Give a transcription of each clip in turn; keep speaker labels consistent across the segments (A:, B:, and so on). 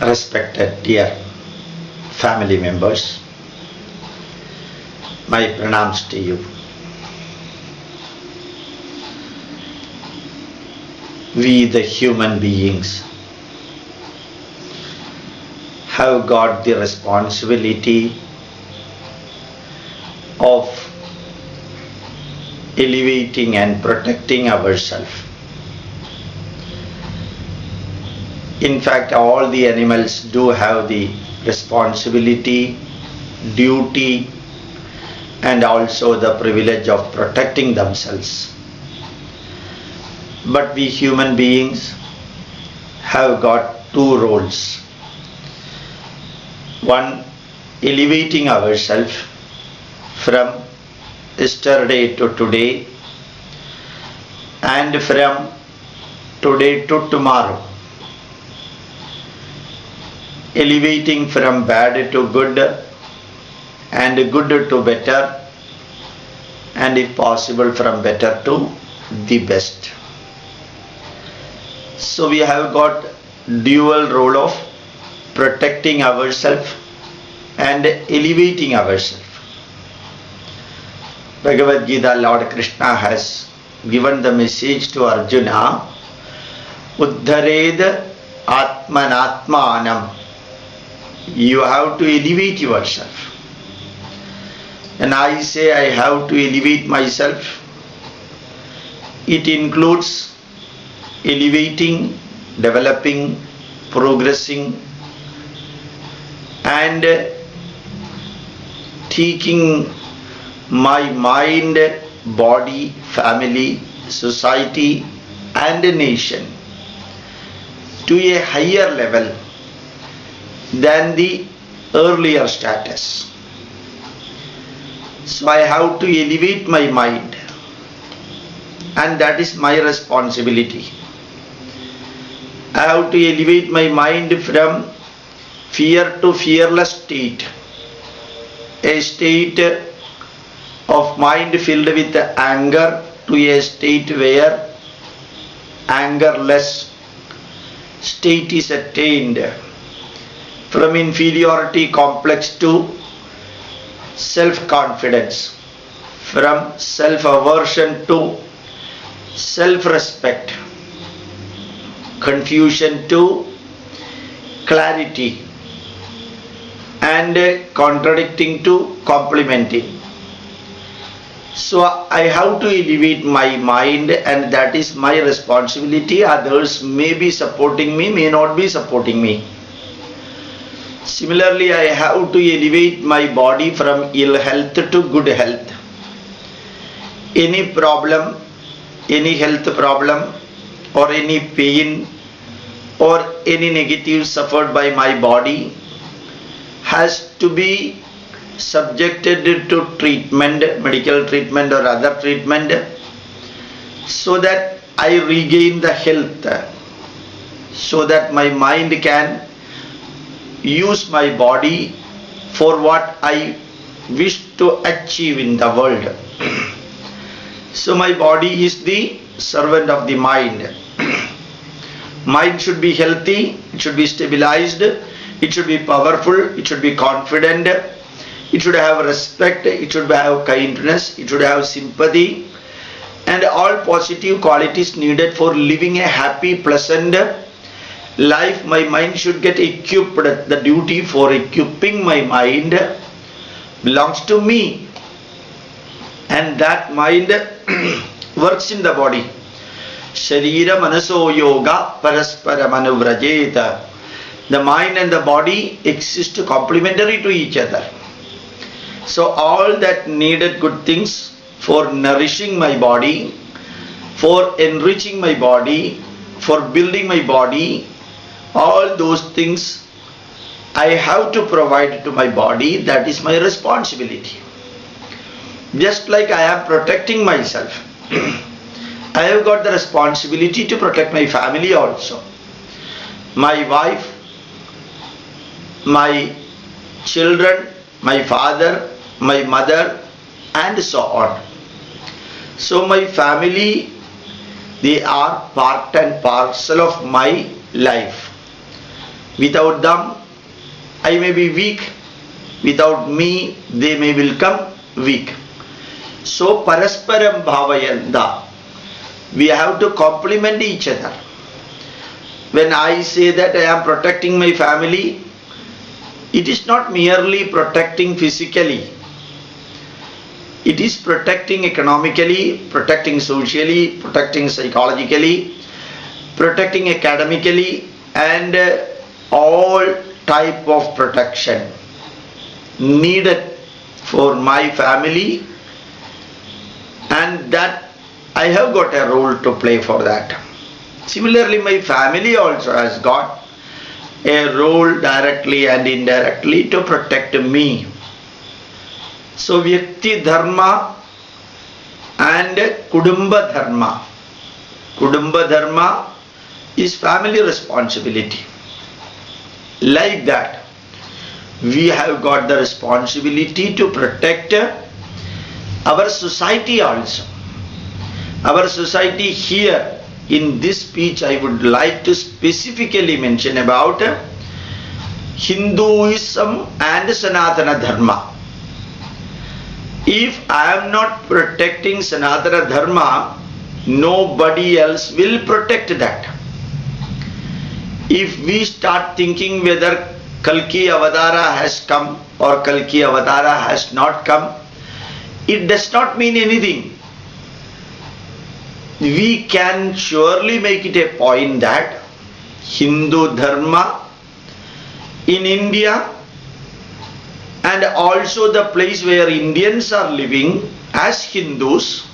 A: Respected dear family members, my pranams to you. We the human beings have got the responsibility of elevating and protecting ourselves. In fact, all the animals do have the responsibility, duty, and also the privilege of protecting themselves. But we human beings have got two roles. One, elevating ourselves from yesterday to today and from today to tomorrow. Elevating from bad to good and good to better, and if possible from better to the best. So we have got dual role of protecting ourselves and elevating ourselves. Bhagavad Gita, Lord Krishna has given the message to Arjuna, Uddhared Atmanatmanam. You have to elevate yourself. And I say I have to elevate myself. It includes elevating, developing, progressing, and taking my mind, body, family, society, and nation to a higher level than the earlier status. So I have to elevate my mind, and that is my responsibility. I have to elevate my mind from fear to fearless state, a state of mind filled with anger to a state where angerless state is attained, from inferiority complex to self-confidence, from self-aversion to self-respect, confusion to clarity, and contradicting to complementing. So I have to elevate my mind, and that is my responsibility. Others may be supporting me, may not be supporting me. Similarly, I have to elevate my body from ill health to good health. Any problem, any health problem, or any pain, or any negative suffered by my body has to be subjected to treatment, medical treatment or other treatment, so that I regain the health, so that my mind can use my body for what I wish to achieve in the world. So my body is the servant of the mind. Mind should be healthy, it should be stabilized, it should be powerful, it should be confident, it should have respect, it should have kindness, it should have sympathy, and all positive qualities needed for living a happy, pleasant life. My mind should get equipped. The duty for equipping my mind belongs to me, and that mind works in the body. Sharira manaso yoga paraspara manuvrajeta. The mind and the body exist complementary to each other. So all that needed good things for nourishing my body, for enriching my body, for building my body, all those things I have to provide to my body. That is my responsibility. Just like I am protecting myself, I have got the responsibility to protect my family also. My wife, my children, my father, my mother, and so on. So my family, they are part and parcel of my life. Without them, I may be weak. Without me, they may become weak. So, parasparam bhavayanta. We have to complement each other. When I say that I am protecting my family, it is not merely protecting physically. It is protecting economically, protecting socially, protecting psychologically, protecting academically, and all type of protection needed for my family, and that I have got a role to play for that. Similarly, my family also has got a role directly and indirectly to protect me. So, Vyakti Dharma and Kudumba Dharma. Kudumba Dharma is family responsibility. Like that, we have got the responsibility to protect our society also. Our society here, in this speech, I would like to specifically mention about Hinduism and Sanatana Dharma. If I am not protecting Sanatana Dharma, nobody else will protect that. If we start thinking whether Kalki Avatara has come or Kalki Avatara has not come, it does not mean anything. We can surely make it a point that Hindu Dharma in India and also the place where Indians are living as Hindus,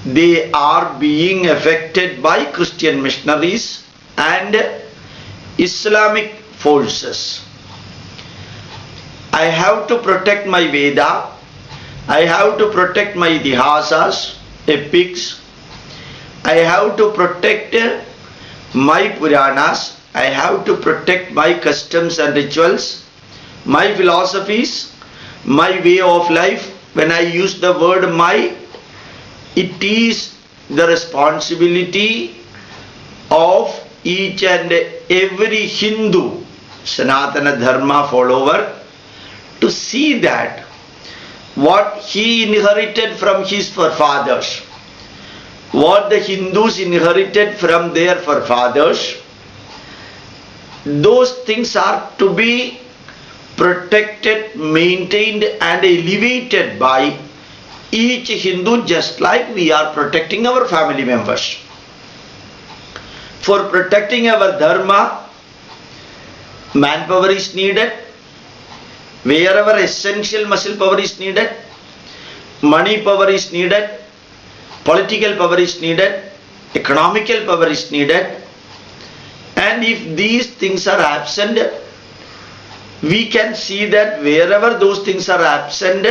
A: they are being affected by Christian missionaries and Islamic forces. I have to protect my Veda, I have to protect my Itihasas, epics, I have to protect my Puranas, I have to protect my customs and rituals, my philosophies, my way of life. When I use the word my, it is the responsibility of each and every Hindu Sanatana Dharma follower to see that what he inherited from his forefathers, what the Hindus inherited from their forefathers, those things are to be protected, maintained and elevated by each Hindu, just like we are protecting our family members. For protecting our dharma, manpower is needed. Wherever essential muscle power is needed, money power is needed, political power is needed, economical power is needed. And if these things are absent, we can see that wherever those things are absent,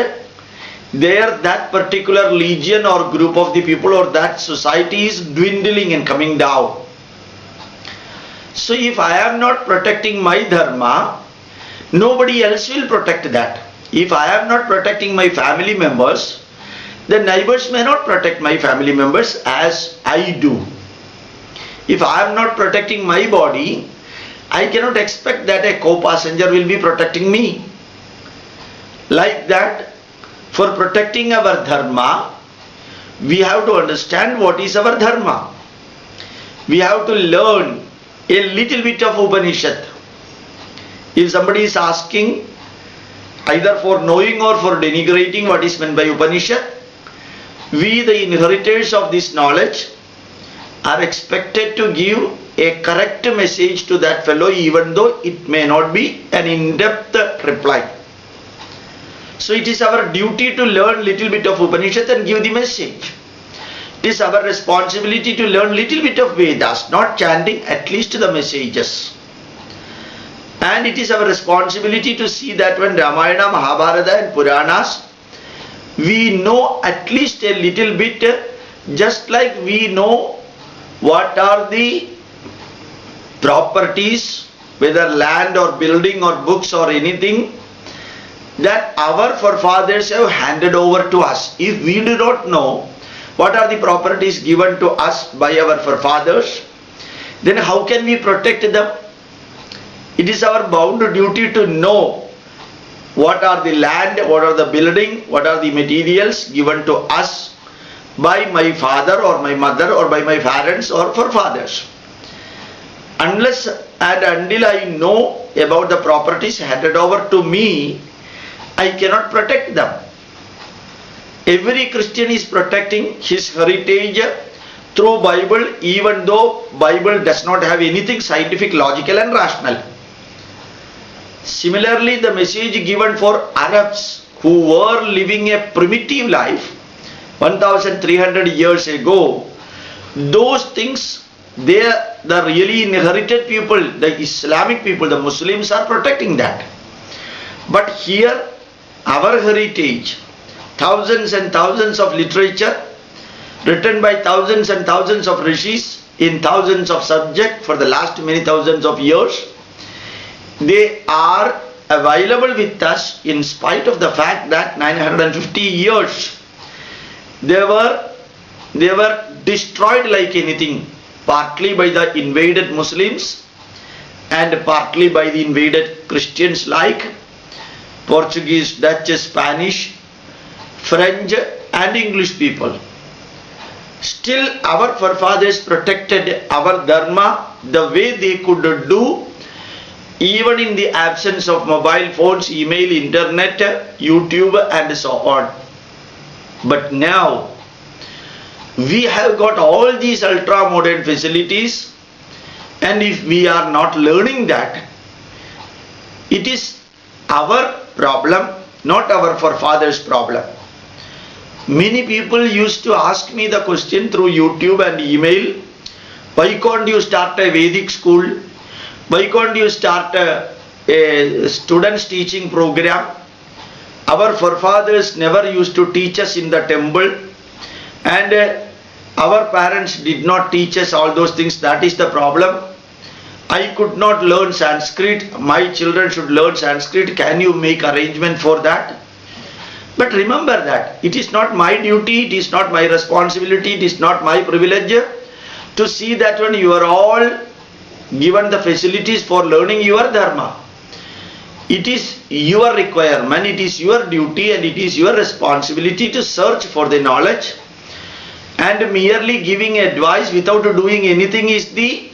A: there that particular legion or group of the people or that society is dwindling and coming down. So if I am not protecting my dharma, nobody else will protect that. If I am not protecting my family members, the neighbors may not protect my family members as I do. If I am not protecting my body, I cannot expect that a co-passenger will be protecting me. Like that, for protecting our dharma, we have to understand what is our dharma. We have to learn a little bit of Upanishad. If somebody is asking either for knowing or for denigrating what is meant by Upanishad, we, the inheritors of this knowledge, are expected to give a correct message to that fellow, even though it may not be an in-depth reply. So it is our duty to learn little bit of Upanishad and give the message. It is our responsibility to learn little bit of Vedas, not chanting, at least the messages. And it is our responsibility to see that when Ramayana, Mahabharata and Puranas, we know at least a little bit, just like we know what are the properties, whether land or building or books or anything, that our forefathers have handed over to us. If we do not know what are the properties given to us by our forefathers, then how can we protect them? It is our bound duty to know what are the land, what are the building, what are the materials given to us by my father or my mother or by my parents or forefathers. Unless and until I know about the properties handed over to me, I cannot protect them. Every Christian is protecting his heritage through Bible, even though Bible does not have anything scientific, logical and rational. Similarly, the message given for Arabs who were living a primitive life 1300 years ago, those things, the really inherited people, the Islamic people, the Muslims are protecting that. But here, our heritage, thousands and thousands of literature written by thousands and thousands of rishis in thousands of subjects for the last many thousands of years, they are available with us in spite of the fact that 950 years they were destroyed like anything, partly by the invaded Muslims and partly by the invaded Christians like Portuguese, Dutch, Spanish, French and English people. Still our forefathers protected our dharma the way they could do, even in the absence of mobile phones, email, internet, YouTube and so on. But now we have got all these ultra modern facilities, and if we are not learning that, it is our problem, not our forefathers' problem. Many people used to ask me the question through YouTube and email, why can't you start a Vedic school? Why can't you start a students teaching program? Our forefathers never used to teach us in the temple, and our parents did not teach us all those things. That is the problem. I could not learn Sanskrit. My children should learn Sanskrit. Can you make arrangement for that? But remember that it is not my duty, it is not my responsibility, it is not my privilege to see that when you are all given the facilities for learning your dharma. It is your requirement, it is your duty and it is your responsibility to search for the knowledge, and merely giving advice without doing anything is the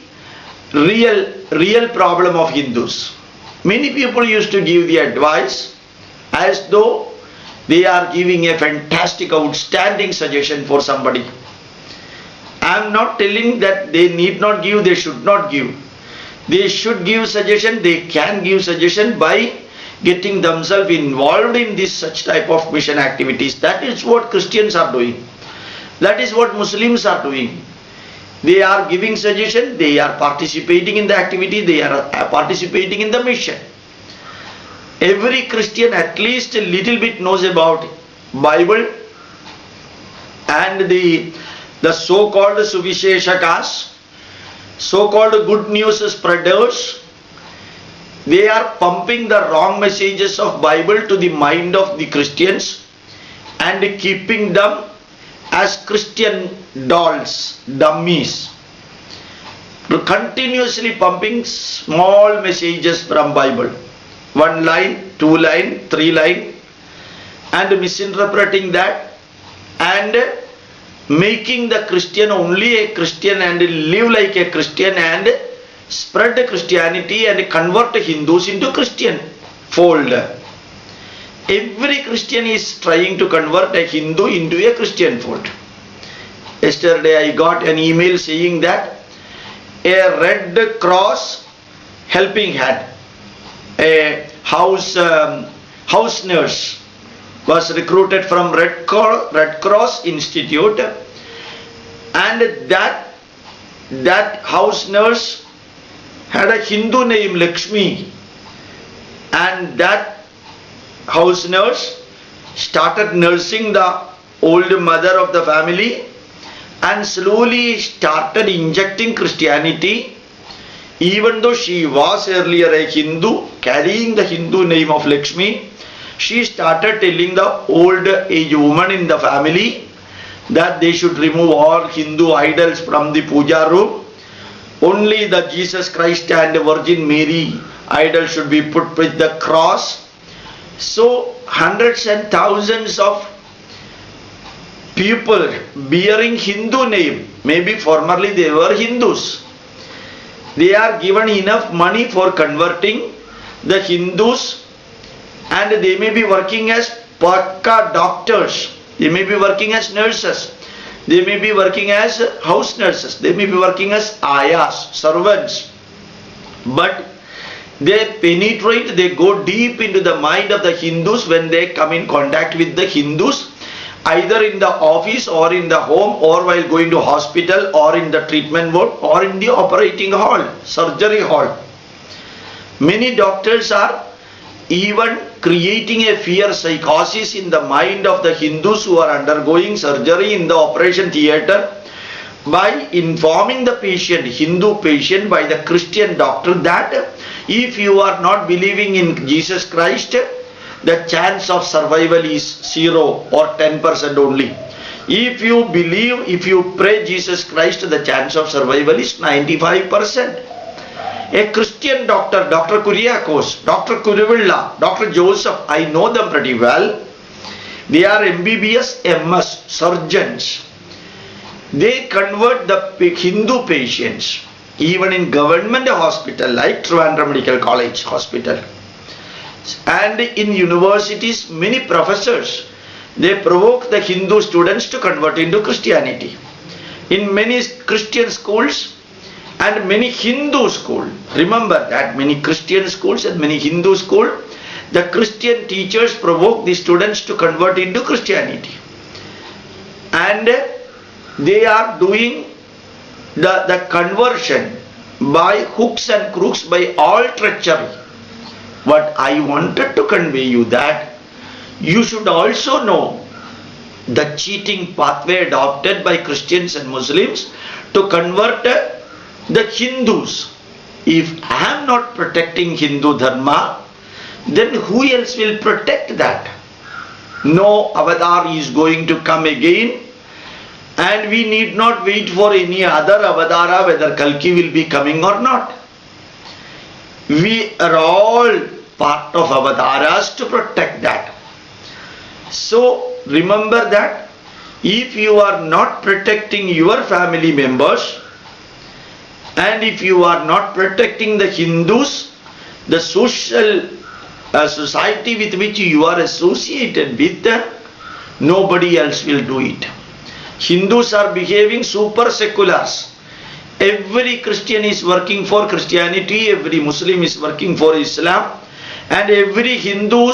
A: real problem of Hindus. Many people used to give the advice as though they are giving a fantastic, outstanding suggestion for somebody. I am not telling that they need not give, they should not give. They should give suggestion, they can give suggestion by getting themselves involved in this such type of mission activities. That is what Christians are doing. That is what Muslims are doing. They are giving suggestion, they are participating in the activity, they are participating in the mission. Every Christian at least a little bit knows about Bible and the so-called Suvisheshakas, so-called good news spreaders. They are pumping the wrong messages of Bible to the mind of the Christians and keeping them as Christian dolls, dummies, continuously pumping small messages from Bible, 1 line, 2 line, 3 line, and misinterpreting that and making the Christian only a Christian and live like a Christian and spread Christianity and convert Hindus into Christian fold. Every Christian is trying to convert a Hindu into a Christian fold. Yesterday I got an email saying that a Red Cross helping hand, a house nurse was recruited from Red Cross Institute, and that house nurse had a Hindu name Lakshmi, and that house nurse started nursing the old mother of the family and slowly started injecting Christianity, even though she was earlier a Hindu carrying the Hindu name of Lakshmi. She started telling the old age woman in the family that they should remove all Hindu idols from the puja room. Only the Jesus Christ and Virgin Mary idol should be put with the cross. So hundreds and thousands of people bearing Hindu name, maybe formerly they were Hindus, they are given enough money for converting the Hindus, and they may be working as Pakka doctors, they may be working as nurses, they may be working as house nurses, they may be working as ayahs, servants, but they penetrate, they go deep into the mind of the Hindus when they come in contact with the Hindus, either in the office or in the home or while going to hospital or in the treatment ward or in the operating hall, surgery hall. Many doctors are even creating a fear psychosis in the mind of the Hindus who are undergoing surgery in the operation theatre by informing the patient, Hindu patient, by the Christian doctor that if you are not believing in Jesus Christ, the chance of survival is 0 or 10% only. If you believe, if you pray Jesus Christ, the chance of survival is 95%. A Christian doctor, Dr. Kuriakos, Dr. Kuruvilla, Dr. Joseph, I know them pretty well. They are MBBS, MS, surgeons. They convert the Hindu patients, even in government hospital like Trivandrum Medical College Hospital. And in universities, many professors, they provoke the Hindu students to convert into Christianity. In many Christian schools and many Hindu schools, remember that many Christian schools and many Hindu schools, the Christian teachers provoke the students to convert into Christianity. And they are doing the conversion by hooks and crooks, by all treachery. What I wanted to convey you that you should also know the cheating pathway adopted by Christians and Muslims to convert the Hindus. If I am not protecting Hindu Dharma, then who else will protect that? No avatar is going to come again, and we need not wait for any other avatara whether Kalki will be coming or not. We are all part of avataras to protect that. So remember that if you are not protecting your family members, and if you are not protecting the Hindus, the social society with which you are associated with, nobody else will do it. Hindus are behaving super seculars. Every Christian is working for Christianity, every Muslim is working for Islam, and every Hindu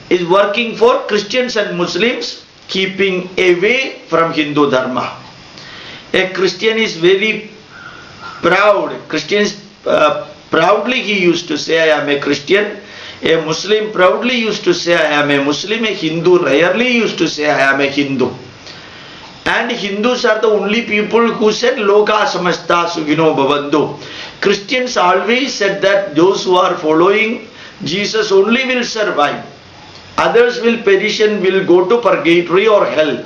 A: is working for Christians and Muslims, keeping away from Hindu Dharma. A Christian is very proud. Christians proudly he used to say, I am a Christian. A Muslim proudly used to say, I am a Muslim. A Hindu rarely used to say, I am a Hindu. And Hindus are the only people who said, Loka samasta sukhino bhavantu. Christians always said that those who are following Jesus only will survive. Others will perish and will go to purgatory or hell.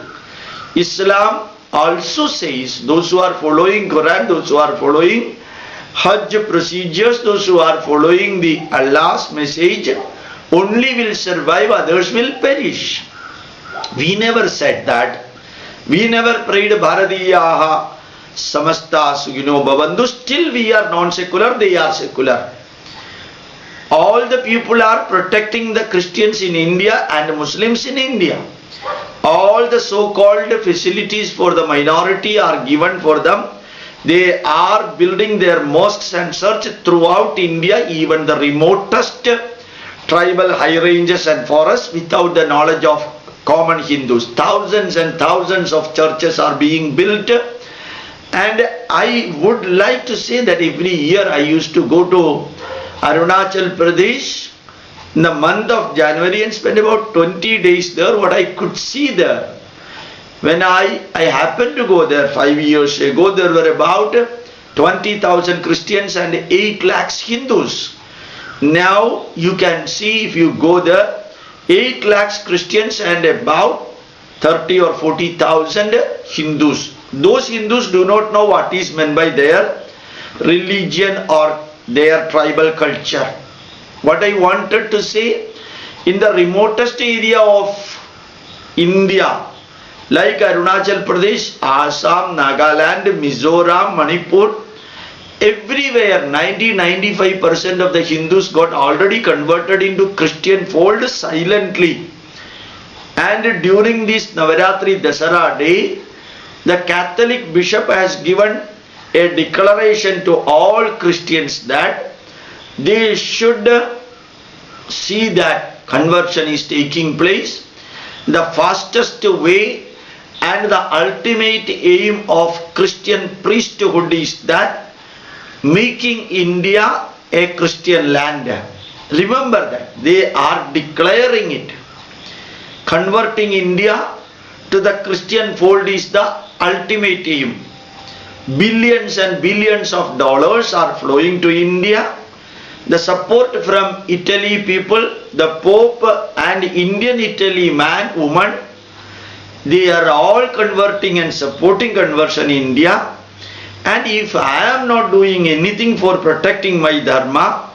A: Islam also says those who are following Quran, those who are following Hajj procedures, those who are following the Allah's message only will survive, others will perish. We never said that. We never prayed Bharatiyaha samasta sukhino bhavantu. Still we are non-secular, they are secular. All the people are protecting the Christians in India and Muslims in India. All the so-called facilities for the minority are given for them. They are building their mosques and church throughout India, even the remotest tribal high ranges and forests, without the knowledge of common Hindus. Thousands and thousands of churches are being built, and I would like to say that every year I used to go to Arunachal Pradesh in the month of January and spend about 20 days there. What I could see there, when I happened to go there 5 years ago, there were about 20,000 Christians and 8 lakhs Hindus. Now you can see, if you go there, 8 lakhs Christians and about 30 or 40,000 Hindus. Those Hindus do not know what is meant by their religion or their tribal culture. What I wanted to say, in the remotest area of India, like Arunachal Pradesh, Assam, Nagaland, Mizoram, Manipur, everywhere 90-95% of the Hindus got already converted into Christian fold silently. And during this Navaratri Dasara day, the Catholic bishop has given a declaration to all Christians that they should see that conversion is taking place. The fastest way and the ultimate aim of Christian priesthood is that making India a Christian land. Remember that. They are declaring it. Converting India to the Christian fold is the ultimate aim. Billions and billions of dollars are flowing to India. The support from Italy people, the Pope and Indian Italy man, woman, they are all converting and supporting conversion in India. And if I am not doing anything for protecting my dharma,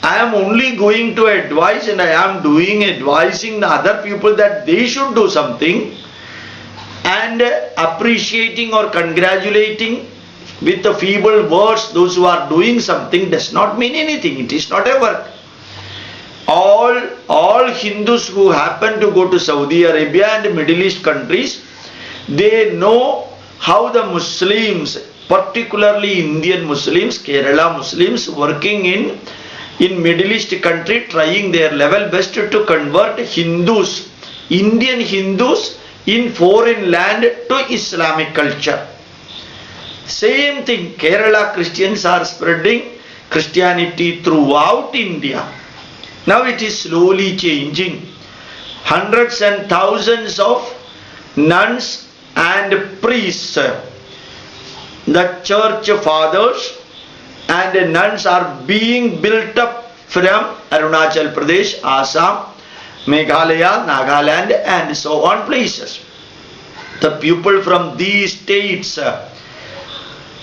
A: I am only going to advise, and I am advising the other people that they should do something, and appreciating or congratulating with the feeble words those who are doing something does not mean anything. It is not a work. All Hindus who happen to go to Saudi Arabia and Middle East countries, they know how the Muslims, particularly Indian Muslims, Kerala Muslims, working in Middle East country, trying their level best to convert Hindus, Indian Hindus in foreign land to Islamic culture. Same thing, Kerala Christians are spreading Christianity throughout India. Now it is slowly changing. Hundreds and thousands of nuns and priests, the church fathers and nuns are being built up from Arunachal Pradesh, Assam, Meghalaya, Nagaland and so on places. The people from these states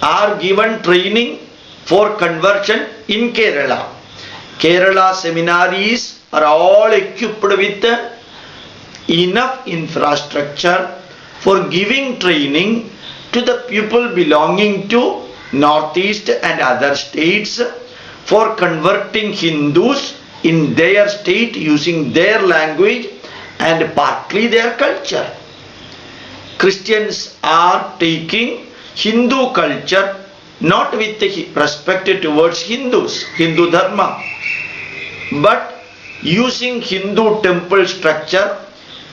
A: are given training for conversion in Kerala. Kerala seminaries are all equipped with enough infrastructure for giving training to the people belonging to Northeast and other states for converting Hindus in their state using their language and partly their culture. Christians are taking Hindu culture not with respect towards Hindus, Hindu Dharma, but using Hindu temple structure,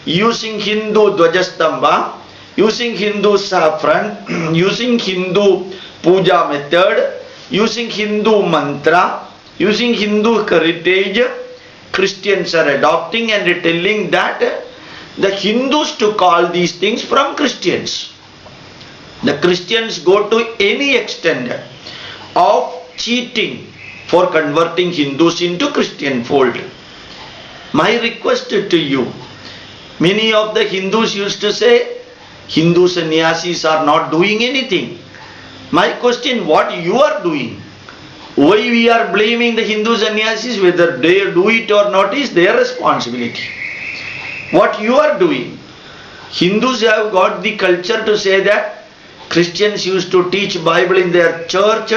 A: using Hindu Dwajastamba, using Hindu saffron, using Hindu puja method, using Hindu mantra, using Hindu heritage. Christians are adopting and telling that the Hindus to call these things from Christians. The Christians go to any extent of cheating for converting Hindus into Christian fold. My request to you, many of the Hindus used to say Hindu sannyasis are not doing anything. My question, what you are doing? Why we are blaming the Hindu sannyasis? Whether they do it or not is their responsibility. What you are doing? Hindus have got the culture to say that Christians used to teach Bible in their church,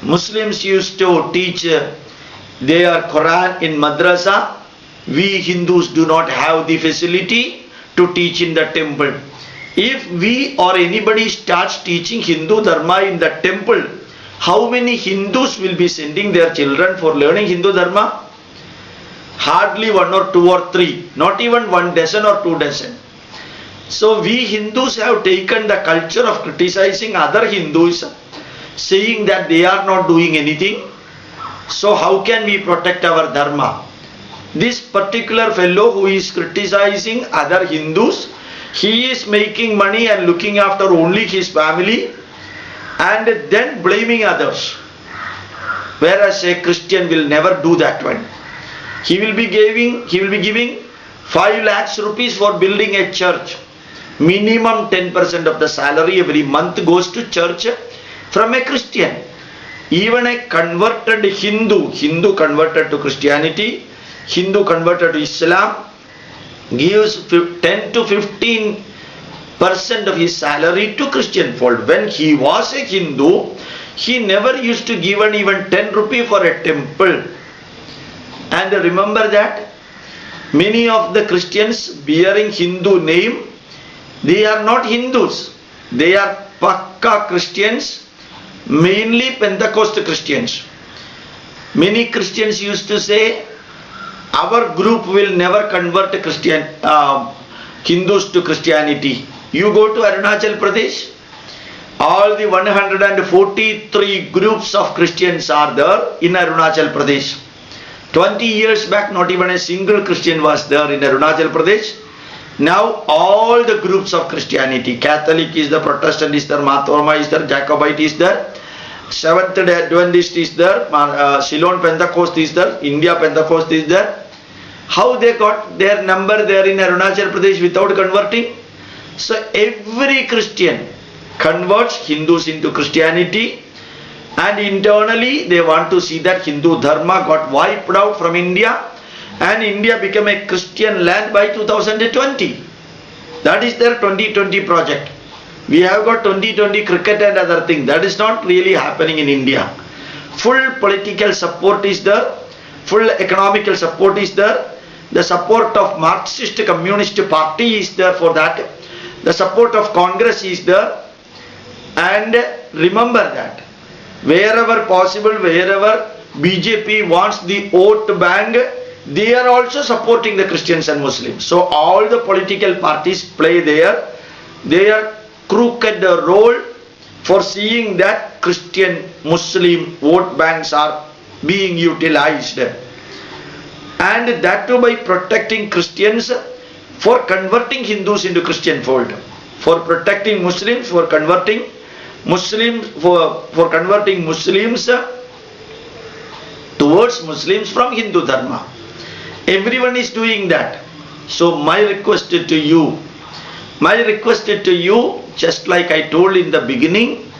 A: Muslims used to teach their Quran in madrasa. We Hindus do not have the facility to teach in the temple. If we or anybody starts teaching Hindu Dharma in the temple, how many Hindus will be sending their children for learning Hindu Dharma? Hardly 1 or 2 or 3, not even 1 dozen or 2 dozen. So we Hindus have taken the culture of criticizing other Hindus, saying that they are not doing anything. So how can we protect our Dharma? This particular fellow who is criticizing other Hindus, he is making money and looking after only his family and then blaming others. Whereas a Christian will never do that one. He will be giving 5 lakhs rupees for building a church. Minimum 10% of the salary every month goes to church from a Christian. Even a converted Hindu converted to Christianity, Hindu converted to Islam, gives 10 to 15% of his salary to Christian fold. When he was a Hindu, he never used to give even 10 rupee for a temple. And remember that many of the Christians bearing Hindu name, they are not Hindus. They are Pakka Christians, mainly Pentecost Christians. Many Christians used to say, our group will never convert Hindus to Christianity. You go to Arunachal Pradesh, all the 143 groups of Christians are there in Arunachal Pradesh. 20 years back, not even a single Christian was there in Arunachal Pradesh. Now all the groups of Christianity, Catholic is there, Protestant is there, Marthoma is there, Jacobite is there, Seventh-day Adventist is there, Ceylon Pentecost is there, India Pentecost is there. How they got their number there in Arunachal Pradesh without converting? So every Christian converts Hindus into Christianity, and internally they want to see that Hindu Dharma got wiped out from India and India became a Christian land by 2020. That is their 2020 project. We have got 2020 cricket and other things. That is not really happening in India. Full political support is there. Full economical support is there. The support of Marxist Communist Party is there for that. The support of Congress is there. And remember that wherever possible, wherever BJP wants the vote bank, they are also supporting the Christians and Muslims. So all the political parties play their crooked role for seeing that Christian Muslim vote banks are being utilized, and that too by protecting Christians for converting Hindus into Christian fold, for protecting Muslims, for converting Muslims, for converting Muslims towards Muslims from Hindu Dharma. Everyone is doing that. So my request to you, just like I told in the beginning,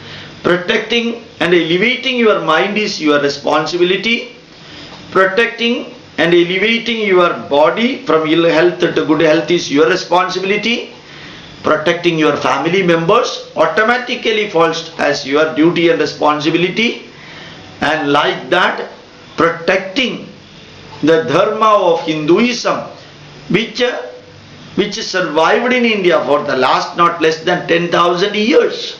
A: protecting and elevating your mind is your responsibility. Protecting and elevating your body from ill health to good health is your responsibility. Protecting your family members automatically falls as your duty and responsibility. And like that, protecting the Dharma of Hinduism, which survived in India for the last not less than 10,000 years.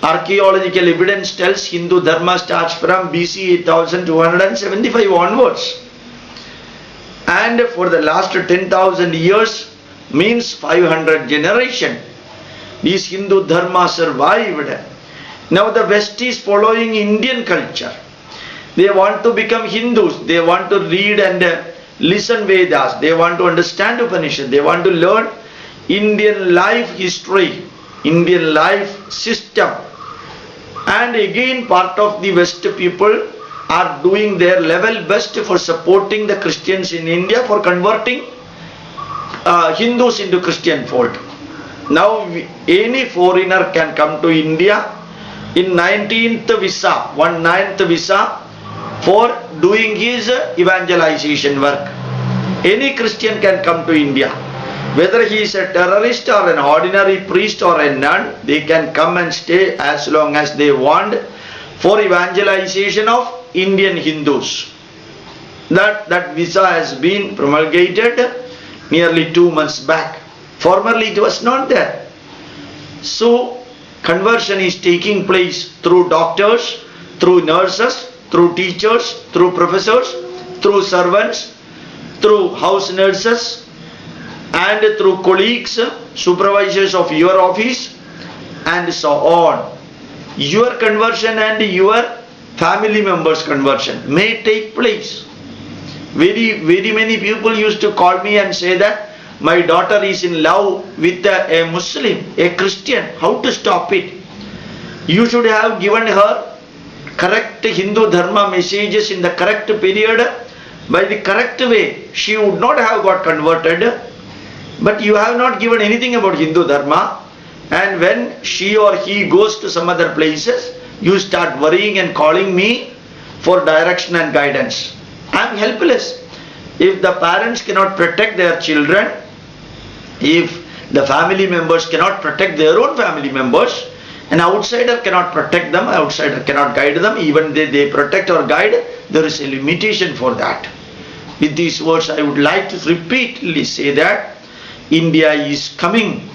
A: Archaeological evidence tells Hindu Dharma starts from BC 8275 onwards. And for the last 10,000 years means 500 generation. This Hindu Dharma survived. Now the West is following Indian culture. They want to become Hindus. They want to read and listen Vedas. They want to understand Upanishad. They want to learn Indian life history, Indian life system. And again, part of the West people are doing their level best for supporting the Christians in India for converting Hindus into Christian fold. Now any foreigner can come to India in 19th visa, 19th visa, for doing his evangelization work. Any Christian can come to India. Whether he is a terrorist or an ordinary priest or a nun, they can come and stay as long as they want for evangelization of Indian Hindus. That visa has been promulgated nearly 2 months back. Formerly it was not there. So conversion is taking place through doctors, through nurses, through teachers, through professors, through servants, through house nurses, and through colleagues, supervisors of your office, and so on. Your conversion and your family members' conversion may take place. Very many people used to call me and say that my daughter is in love with a Muslim, a Christian. How to stop it? You should have given her correct Hindu Dharma messages in the correct period, by the correct way. She would not have got converted. But you have not given anything about Hindu Dharma, and when she or he goes to some other places, you start worrying and calling me for direction and guidance. I am helpless. If the parents cannot protect their children, if the family members cannot protect their own family members, an outsider cannot protect them, outsider cannot guide them, even they protect or guide, there is a limitation for that. With these words, I would like to repeatedly say that India is coming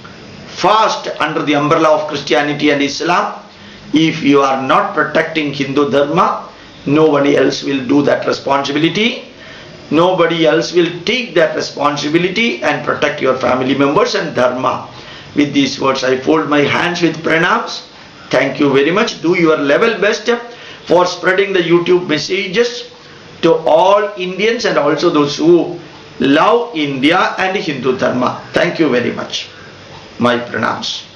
A: fast under the umbrella of Christianity and Islam. If you are not protecting Hindu Dharma, nobody else will do that responsibility. Nobody else will take that responsibility and protect your family members and Dharma. With these words, I fold my hands with pranams. Thank you very much. Do your level best for spreading the YouTube messages to all Indians and also those who love India and Hindu Dharma. Thank you very much. My pranams.